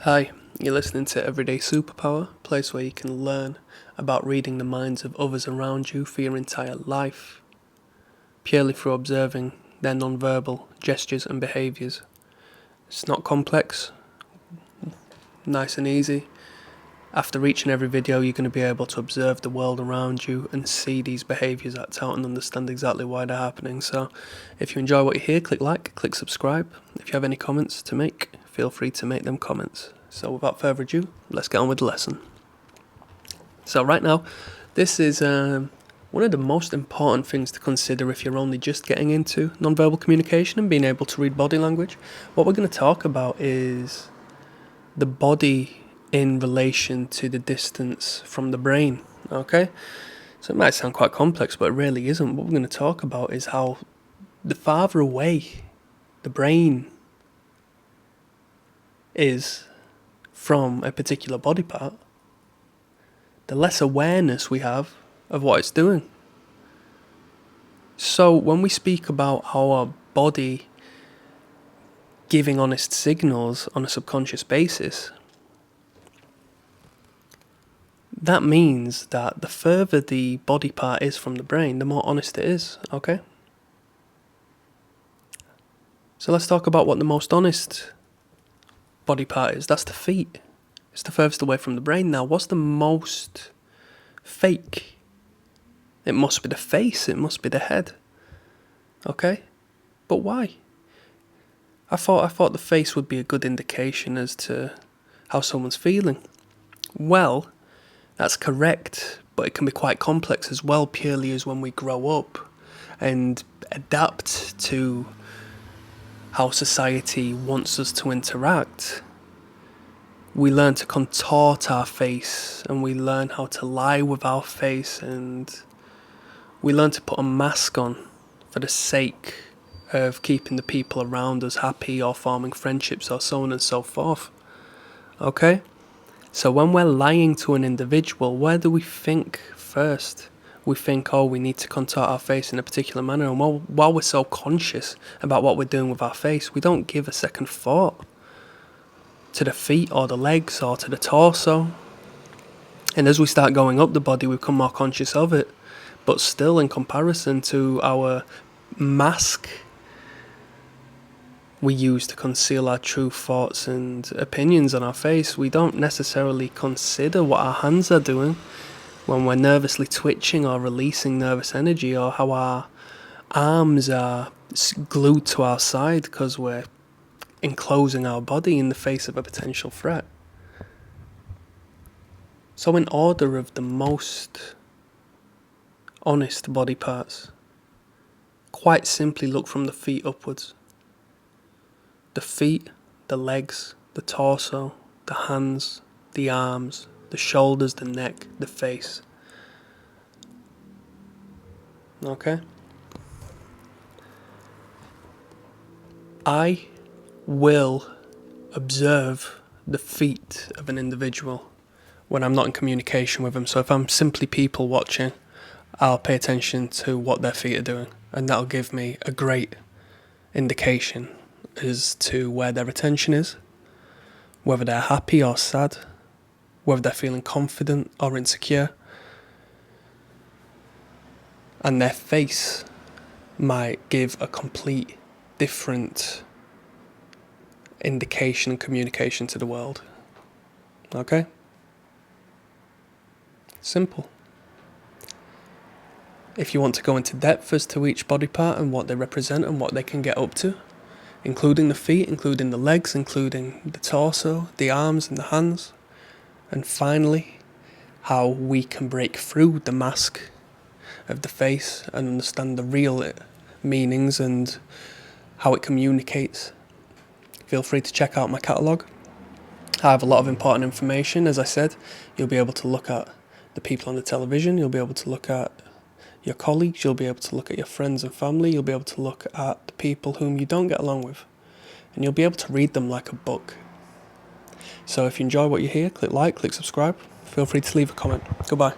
Hi, you're listening to Everyday Superpower, a place where you can learn about reading the minds of others around you for your entire life, purely through observing their nonverbal gestures and behaviours. It's not complex, nice and easy. After each and every video, you're going to be able to observe the world around you and see these behaviours act out and understand exactly why they're happening. So, if you enjoy what you hear, click like, click subscribe. If you have any comments to make, feel free to make them comments. So, without further ado, let's get on with the lesson. So, right now, this is one of the most important things to consider if you're only just getting into nonverbal communication and being able to read body language. What we're going to talk about is the body in relation to the distance from the brain, okay? So it might sound quite complex, but it really isn't. What we're going to talk about is how the farther away the brain is from a particular body part, the less awareness we have of what it's doing. So when we speak about our body giving honest signals on a subconscious basis, that means that the further the body part is from the brain, the more honest it is, okay? So let's talk about what the most honest body part is. That's the feet. It's the furthest away from the brain. Now, what's the most fake? It must be the face, it must be the head, okay? But why? I thought the face would be a good indication as to how someone's feeling. Well, that's correct, but it can be quite complex as well, purely as when we grow up and adapt to how society wants us to interact, we learn to contort our face, and we learn how to lie with our face, and we learn to put a mask on for the sake of keeping the people around us happy or forming friendships or so on and so forth. Okay? So when we're lying to an individual, where do we think first? We think, oh, we need to contort our face in a particular manner. And while we're so conscious about what we're doing with our face, we don't give a second thought to the feet or the legs or to the torso. And as we start going up the body, we become more conscious of it. But still, in comparison to our mask we use to conceal our true thoughts and opinions on our face, we don't necessarily consider what our hands are doing when we're nervously twitching or releasing nervous energy, or how our arms are glued to our side because we're enclosing our body in the face of a potential threat. So in order of the most honest body parts, quite simply look from the feet upwards. The feet, the legs, the torso, the hands, the arms, the shoulders, the neck, the face. Okay? I will observe the feet of an individual when I'm not in communication with them. So if I'm simply people watching, I'll pay attention to what their feet are doing, and that'll give me a great indication as to where their attention is, whether they're happy or sad, whether they're feeling confident or insecure. And their face might give a complete different indication and communication to the world. Okay? Simple. If you want to go into depth as to each body part and what they represent and what they can get up to, including the feet, including the legs, including the torso, the arms and the hands, and finally, how we can break through the mask of the face and understand the real meanings and how it communicates, feel free to check out my catalogue. I have a lot of important information. As I said, you'll be able to look at the people on the television, you'll be able to look at your colleagues, you'll be able to look at your friends and family, you'll be able to look at the people whom you don't get along with, and you'll be able to read them like a book. So if you enjoy what you hear, click like, click subscribe, feel free to leave a comment. Goodbye.